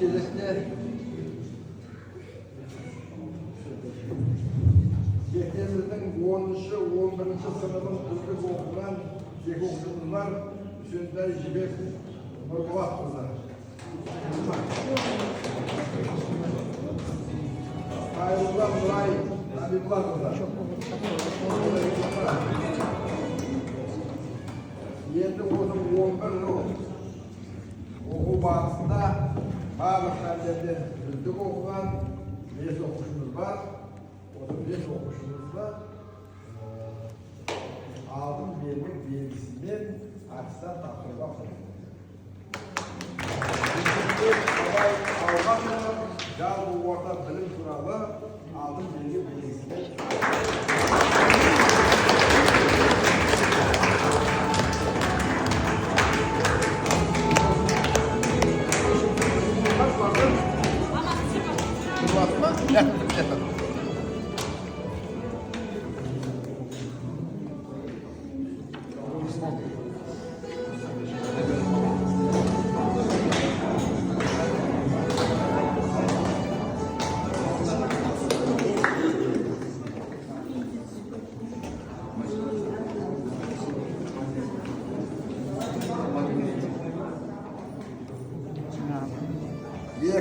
кезекте мектебіміздің 10-шы, 11-ші сыныбын үздік оқыған екі оқушымыз бар. Үсентай Жібек Нұрболатқызы. Қайролла Нұрай Набибуллақызы. Енді осы 11 жыл оқу барысында барлық пәндерден үздік оқыған 5 оқушымыз бар. Осы 5 оқушымызға алтын белгі белгісімен аттестат тапсыруға қойылды. Жалпы орта білім туралы алтын белгі белгісімен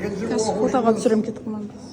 Қазір фотоға түсірем кетіп қалмаңыз.